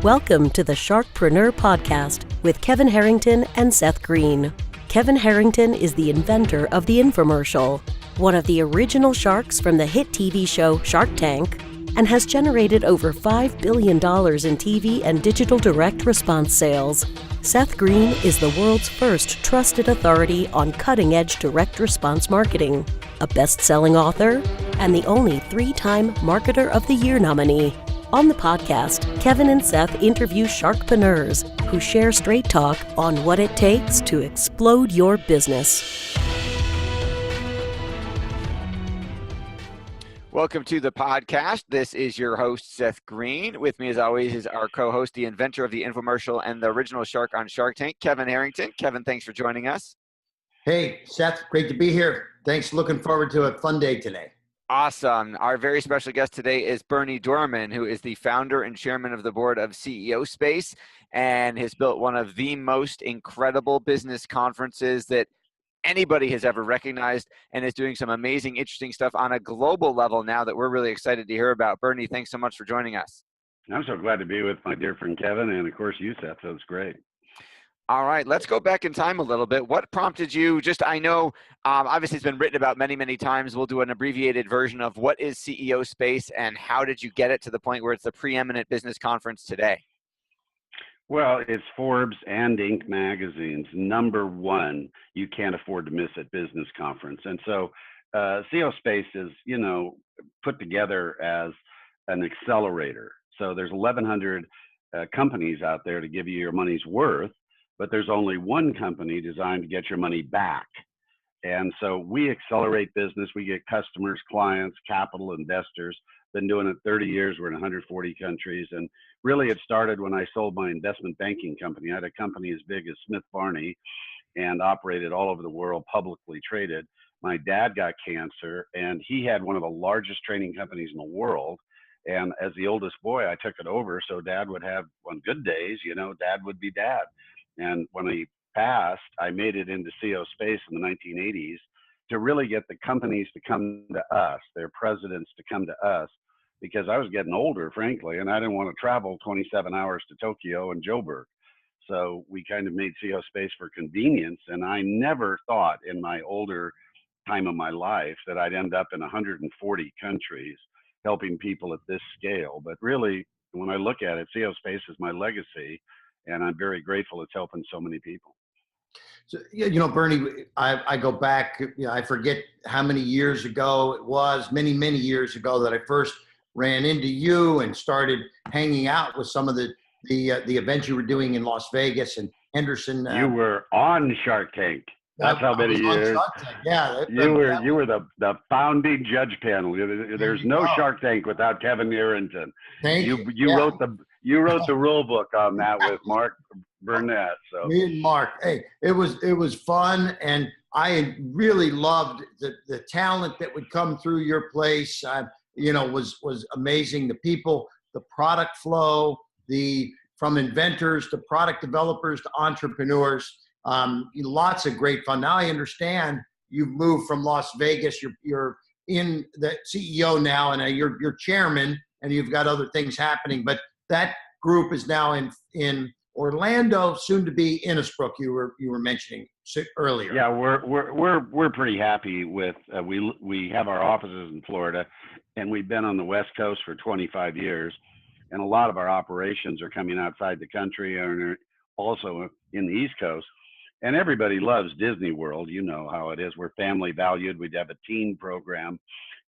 Welcome to the Sharkpreneur podcast with Kevin Harrington and Seth Greene. Kevin Harrington is the inventor of the infomercial, one of the original sharks from the hit TV show Shark Tank, and has generated over $5 billion in TV and digital direct response sales. Seth Greene is the world's first trusted authority on cutting-edge direct response marketing, a best-selling author, and the only 3-time Marketer of the Year nominee. On the podcast, Kevin and Seth interview Sharkpreneurs who share straight talk on what it takes to explode your business. Welcome to the podcast. This is your host, Seth Greene. With me, as always, is our co-host, the inventor of the infomercial and the original shark on Shark Tank, Kevin Harrington. Kevin, thanks for joining us. Hey, Seth, great to be here. Thanks. Looking forward to a fun day today. Awesome. Our very special guest today is Berny Dohrmann, who is the founder and chairman of the board of CEO Space and has built one of the most incredible business conferences that anybody has ever recognized, and is doing some amazing, interesting stuff on a global level now that we're really excited to hear about. Bernie, thanks so much for joining us. I'm so glad to be with my dear friend Kevin, and of course you, Seth. So it's great. All right, let's go back in time a little bit. What prompted you? I know, obviously it's been written about many, many times. We'll do an abbreviated version of what is CEO Space and how did you get it to the point where it's the preeminent business conference today? Well, it's Forbes and Inc. magazine's #1 you can't afford to miss at business conference. And so CEO Space is, put together as an accelerator. So there's 1,100 companies out there to give you your money's worth, but there's only one company designed to get your money back. And so we accelerate business. We get customers, clients, capital, investors. Been doing it 30 years. We're in 140 countries. And really it started when I sold my investment banking company. I had a company as big as Smith Barney and operated all over the world, publicly traded. My dad got cancer and he had one of the largest training companies in the world. And as the oldest boy, I took it over. So dad would have, on good days, dad would be dad. And when he passed, I made it into CEO Space in the 1980s to really get the companies to come to us, their presidents to come to us, because I was getting older, frankly, and I didn't want to travel 27 hours to Tokyo and Joburg. So we kind of made CEO Space for convenience. And I never thought in my older time of my life that I'd end up in 140 countries helping people at this scale. But really, when I look at it, CEO Space is my legacy, and I'm very grateful it's helping so many people. So, Bernie, I go back, I forget how many years ago it was, many, many years ago that I first ran into you and started hanging out with some of the events you were doing in Las Vegas and Henderson. You were on Shark Tank. That's how many years. Yeah, you were the founding judge panel. There's no Shark Tank without Kevin Harrington. You wrote the rule book on that with Mark Burnett. So me and Mark, hey, it was fun, and I really loved the talent that would come through your place. Was amazing. The people, the product flow, from inventors to product developers to entrepreneurs. Lots of great fun. Now I understand you've moved from Las Vegas. You're in the CEO now, and you're chairman, and you've got other things happening. But that group is now in Orlando, soon to be Innisbrook. You were mentioning earlier. Yeah, we're pretty happy with. We have our offices in Florida, and we've been on the West Coast for 25 years, and a lot of our operations are coming outside the country and also in the East Coast. And everybody loves Disney World. You know how it is. We're family valued. We have a teen program.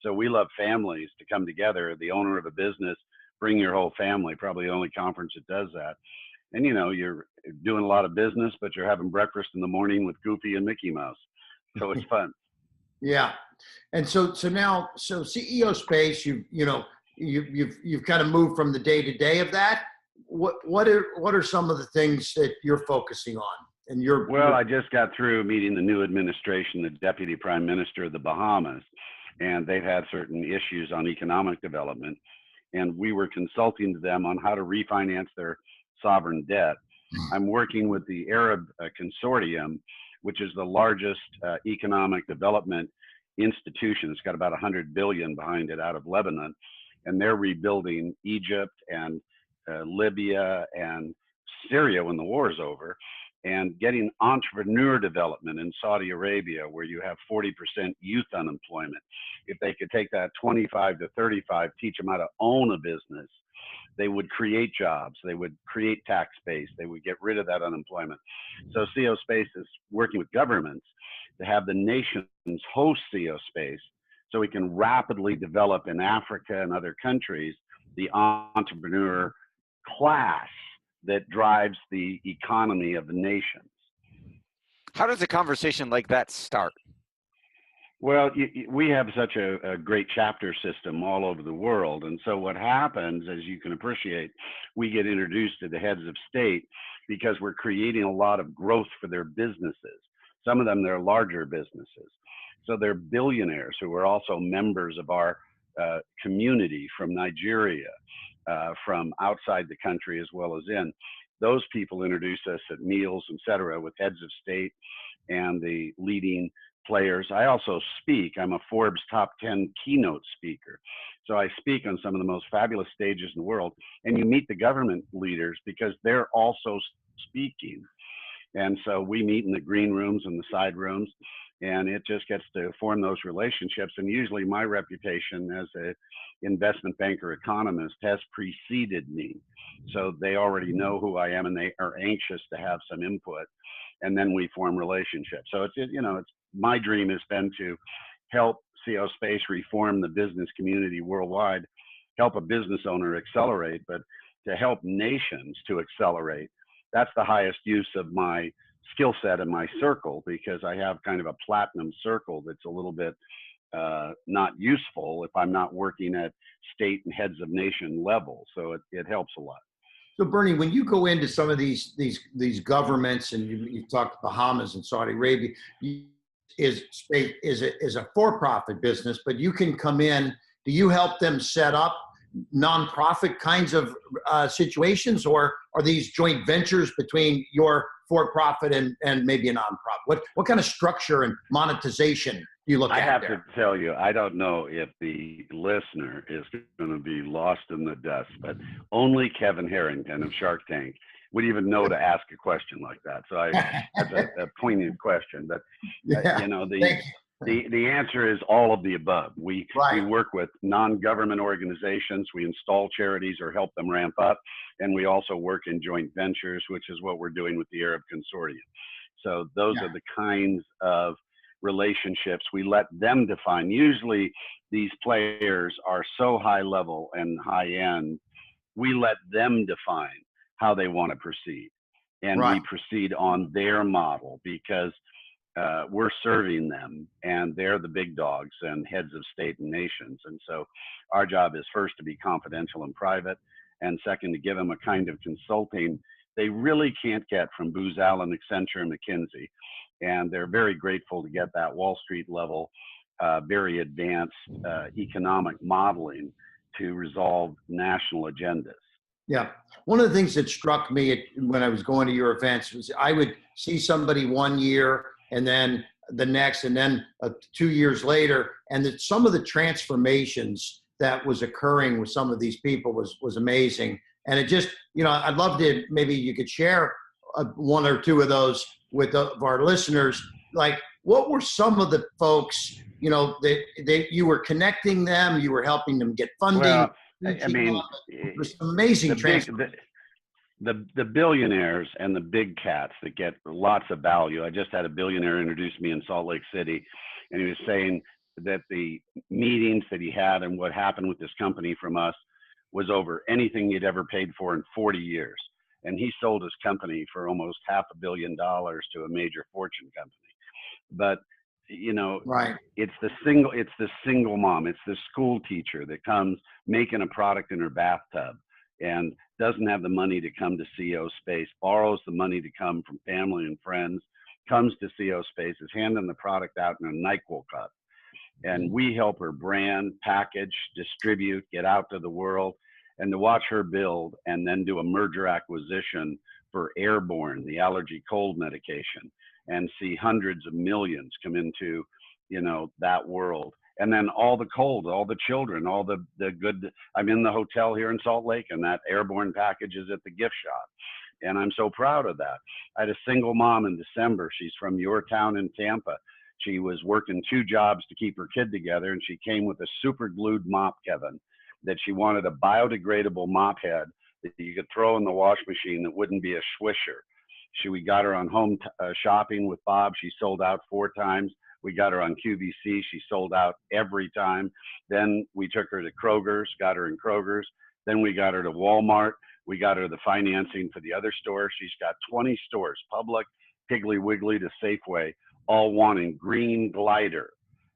So we love families to come together. The owner of a business, bring your whole family, probably the only conference that does that. And, you're doing a lot of business, but you're having breakfast in the morning with Goofy and Mickey Mouse. So it's fun. Yeah. And so now CEO Space, you've kind of moved from the day to day of that. What are some of the things that you're focusing on? I just got through meeting the new administration, the Deputy Prime Minister of the Bahamas, and they've had certain issues on economic development. And we were consulting to them on how to refinance their sovereign debt. I'm working with the Arab Consortium, which is the largest economic development institution. It's got about 100 billion behind it out of Lebanon. And they're rebuilding Egypt and Libya and Syria when the war is over, and getting entrepreneur development in Saudi Arabia, where you have 40% youth unemployment. If they could take that 25 to 35, teach them how to own a business, they would create jobs, they would create tax base, they would get rid of that unemployment. So CO Space is working with governments to have the nations host CO Space so we can rapidly develop in Africa and other countries the entrepreneur class that drives the economy of the nations. How does a conversation like that start? Well, we have such a great chapter system all over the world. And so what happens, as you can appreciate, we get introduced to the heads of state because we're creating a lot of growth for their businesses. Some of them, they're larger businesses. So they're billionaires who are also members of our community from Nigeria, from outside the country as well as in. Those people introduce us at meals, et cetera, with heads of state and the leading players. I also speak. I'm a Forbes top 10 keynote speaker. So I speak on some of the most fabulous stages in the world, and you meet the government leaders because they're also speaking. And so we meet in the green rooms and the side rooms, and it just gets to form those relationships. And usually my reputation as an investment banker economist has preceded me. So they already know who I am and they are anxious to have some input. And then we form relationships. So it's, my dream has been to help CO Space reform the business community worldwide, help a business owner accelerate, but to help nations to accelerate. That's the highest use of my skill set in my circle, because I have kind of a platinum circle that's a little bit not useful if I'm not working at state and heads of nation level. So it helps a lot. So Bernie, when you go into some of these governments, and you've talked Bahamas and Saudi Arabia, is a for-profit business, but you can come in. Do you help them set up nonprofit kinds of situations, or are these joint ventures between your for-profit and maybe a nonprofit? What kind of structure and monetization do you look at? I have to tell you, I don't know if the listener is going to be lost in the dust, but only Kevin Harrington of Shark Tank would even know to ask a question like that. So that's a poignant question. But the answer is all of the above. We work with non-government organizations. We install charities or help them ramp up. And we also work in joint ventures, which is what we're doing with the Arab Consortium. So those are the kinds of relationships we let them define. Usually these players are so high level and high end, we let them define how they want to proceed. And we proceed on their model because we're serving them, and they're the big dogs and heads of state and nations. And so our job is first to be confidential and private, and second to give them a kind of consulting they really can't get from Booz Allen, Accenture, and McKinsey. And they're very grateful to get that Wall Street level, very advanced economic modeling to resolve national agendas. Yeah. One of the things that struck me when I was going to your events was I would see somebody one year and then the next, and then 2 years later, and that some of the transformations that was occurring with some of these people was amazing. And it just, I'd love to, maybe you could share one or two of those with our listeners. Like, what were some of the folks, that you were connecting them, you were helping them get funding? Well, I mean, it was amazing transformation. The billionaires and the big cats that get lots of value. I just had a billionaire introduce me in Salt Lake City, and he was saying that the meetings that he had and what happened with this company from us was over anything he'd ever paid for in 40 years. And he sold his company for almost $500 million to a major Fortune company. But it's the single mom, it's the school teacher that comes making a product in her bathtub and doesn't have the money to come to CO Space, borrows the money to come from family and friends, comes to CO Space, is handing the product out in a NyQuil cup. And we help her brand, package, distribute, get out to the world, and to watch her build and then do a merger acquisition for Airborne, the allergy cold medication, and see hundreds of millions come into, that world. And then all the cold, all the children, all the good. I'm in the hotel here in Salt Lake, and that airborne package is at the gift shop. And I'm so proud of that. I had a single mom in December. She's from your town in Tampa. She was working 2 jobs to keep her kid together, and she came with a super glued mop, Kevin, that she wanted a biodegradable mop head that you could throw in the wash machine that wouldn't be a swisher. We got her on home shopping with Bob. She sold out 4 times. We got her on QVC. She sold out every time. Then we took her to Kroger's, got her in Kroger's. Then we got her to Walmart. We got her the financing for the other stores. She's got 20 stores, Public, Piggly Wiggly to Safeway, all wanting Greene glider.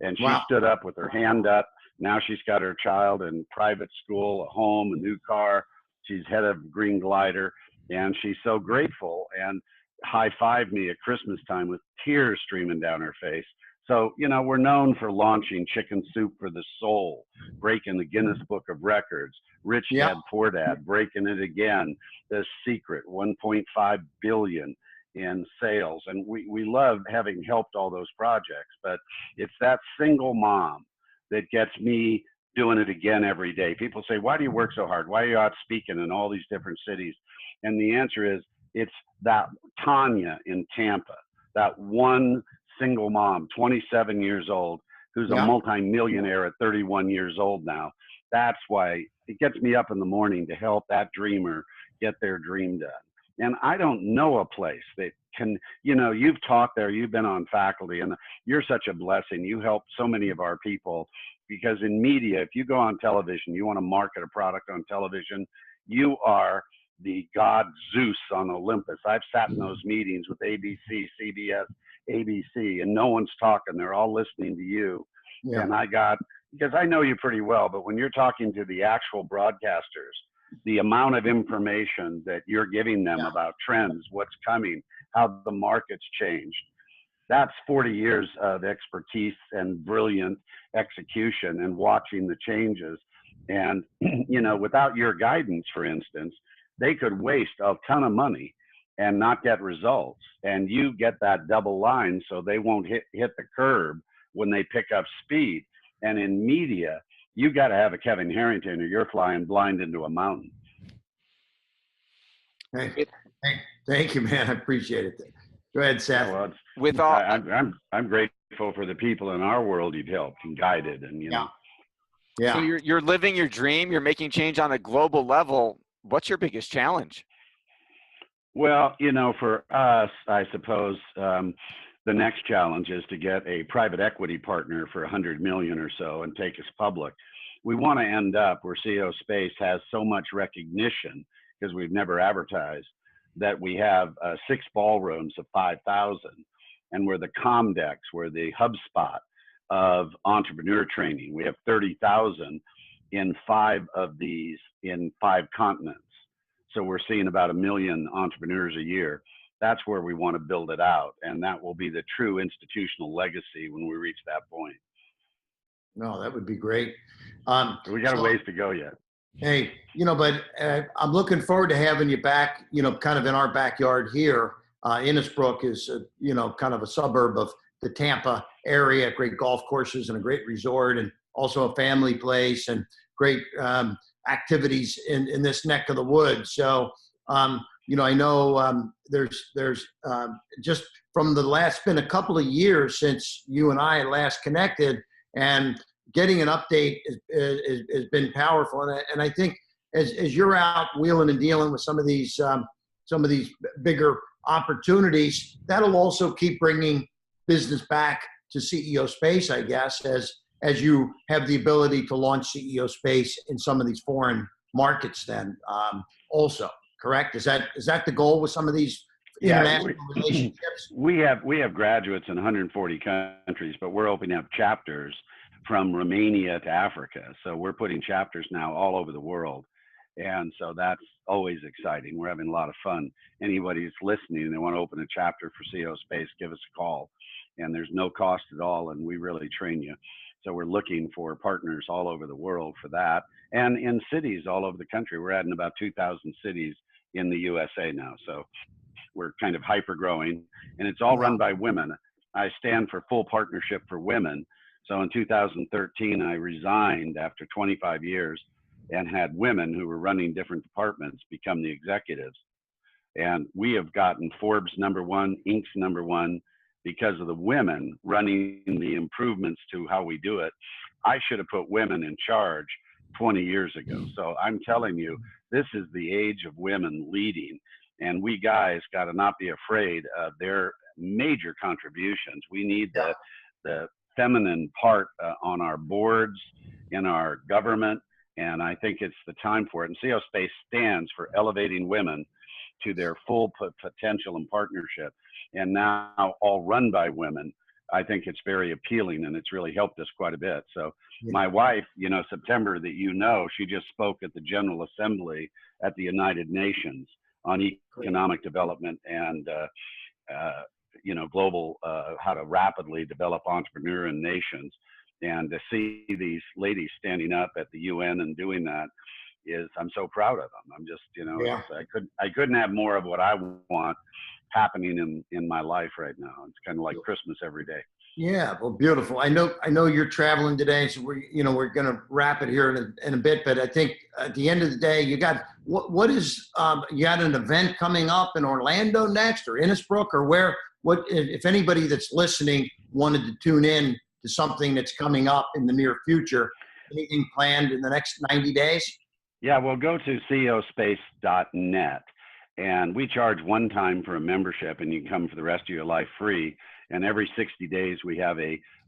And she stood up with her hand up. Now she's got her child in private school, a home, a new car. She's head of Greene glider, and she's so grateful and high-fived me at Christmas time with tears streaming down her face. So, you know, we're known for launching Chicken Soup for the Soul, breaking the Guinness Book of Records, Rich Dad, Poor Dad, breaking it again, The Secret, 1.5 billion in sales. And we love having helped all those projects, but it's that single mom that gets me doing it again every day. People say, why do you work so hard? Why are you out speaking in all these different cities? And the answer is, it's that Tanya in Tampa, that one single mom, 27 years old, who's a multimillionaire at 31 years old now. That's why it gets me up in the morning to help that dreamer get their dream done. And I don't know a place that can, you know, you've taught there, you've been on faculty, and you're such a blessing. You help so many of our people, because in media, if you go on television, you want to market a product on television, you are the god Zeus on Olympus. I've sat in those meetings with ABC, CBS, ABC, and no one's talking. They're all listening to you. Yeah. And because I know you pretty well, but when you're talking to the actual broadcasters, the amount of information that you're giving them about trends, what's coming, how the market's changed, that's 40 years of expertise and brilliant execution and watching the changes. And, you know, without your guidance, for instance, they could waste a ton of money and not get results. And you get that double line so they won't hit the curb when they pick up speed. And in media, you got to have a Kevin Harrington or you're flying blind into a mountain. Hey, thank you, man. I appreciate it. Go ahead, Seth. Yeah, well, I'm grateful for the people in our world you've helped and guided, and you know. Yeah. So you're living your dream. You're making change on a global level. What's your biggest challenge? Well, you know, for us, I suppose the next challenge is to get a private equity partner for 100 million or so and take us public. We want to end up where CEO Space has so much recognition, because we've never advertised, that we have 6 ballrooms of 5,000, and we're the Comdex, we're the HubSpot of entrepreneur training. We have 30,000 in 5 of these in 5 continents. So we're seeing about 1 million entrepreneurs a year. That's where we want to build it out, and that will be the true institutional legacy when we reach that point. No, that would be great. We got a ways to go yet. Hey, you know, but I'm looking forward to having you back, you know, kind of in our backyard here. Innisbrook is, you know, kind of a suburb of the Tampa area, great golf courses and a great resort, and also a family place and great activities in this neck of the woods. So, you know, I know there's just from the last, been a couple of years since you and I last connected, and getting an update has been powerful. And I think as you're out wheeling and dealing with some of these bigger opportunities, that'll also keep bringing business back to CEO Space, I guess, as you have the ability to launch CEO Space in some of these foreign markets then also, correct? Is that the goal with some of these international relationships? We have graduates in 140 countries, but we're opening up chapters from Romania to Africa. So we're putting chapters now all over the world. And so that's always exciting. We're having a lot of fun. Anybody who's listening and they want to open a chapter for CEO Space, give us a call. And there's no cost at all, and we really train you. So we're looking for partners all over the world for that. And in cities all over the country. We're adding about 2,000 cities in the USA now. So we're kind of hyper growing, and it's all run by women. I stand for full partnership for women. So in 2013, I resigned after 25 years and had women who were running different departments become the executives. And we have gotten Forbes #1, Inc.'s #1 because of the women running the improvements to how we do it. I should have put women in charge 20 years ago. So I'm telling you, this is the age of women leading. And we guys got to not be afraid of their major contributions. We need the feminine part on our boards, in our government. And I think it's the time for it. And CO Space stands for elevating women to their full potential and partnership. And now all run by women. I think it's very appealing, and it's really helped us quite a bit. So my wife, September, she just spoke at the General Assembly at the United Nations on economic development and, global, how to rapidly develop entrepreneur in nations. And to see these ladies standing up at the UN and doing that I'm so proud of them. I'm just, I couldn't have more of what I want happening in my life right now. It's kind of like Christmas every day. Yeah, well, beautiful. I know you're traveling today, so we're going to wrap it here in a bit. But I think at the end of the day, you got you got an event coming up in Orlando next, or Innisbrook, or where? What if anybody that's listening wanted to tune in to something that's coming up in the near future? Anything planned in the next 90 days? Yeah, well, go to cospace.net, and we charge one time for a membership, and you can come for the rest of your life free. And every 60 days, we have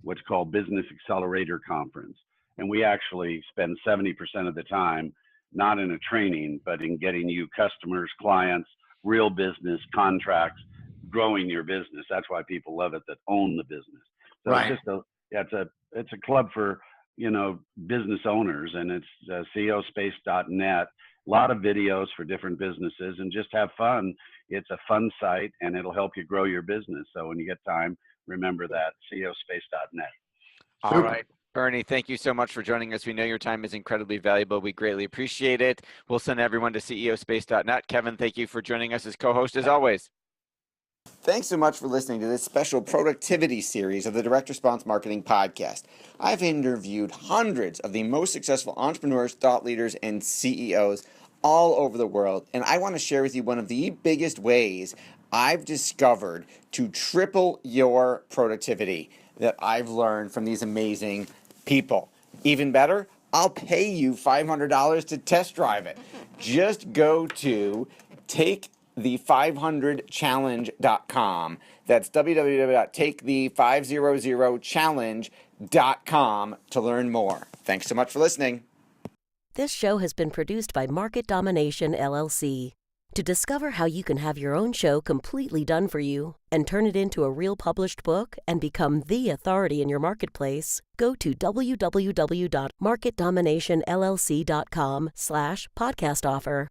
what's called Business Accelerator Conference. And we actually spend 70% of the time, not in a training, but in getting you customers, clients, real business, contracts, growing your business. That's why people love it that own the business. So right. It's a club for, business owners, and it's cospace.net. A lot of videos for different businesses, and just have fun. It's a fun site, and it'll help you grow your business. So when you get time, remember that, cospace.net. All right, Bernie, thank you so much for joining us. We know your time is incredibly valuable. We greatly appreciate it. We'll send everyone to cospace.net. Kevin, thank you for joining us as co-host as always. Thanks so much for listening to this special productivity series of the Direct Response Marketing Podcast. I've interviewed hundreds of the most successful entrepreneurs, thought leaders, and CEOs all over the world, and I want to share with you one of the biggest ways I've discovered to triple your productivity that I've learned from these amazing people. Even better, I'll pay you $500 to test drive it. Just go to TakeThe500Challenge.com. That's www.takethe500challenge.com to learn more. Thanks so much for listening. This show has been produced by Market Domination, LLC. To discover how you can have your own show completely done for you and turn it into a real published book and become the authority in your marketplace, go to www.marketdominationllc.com/podcast offer.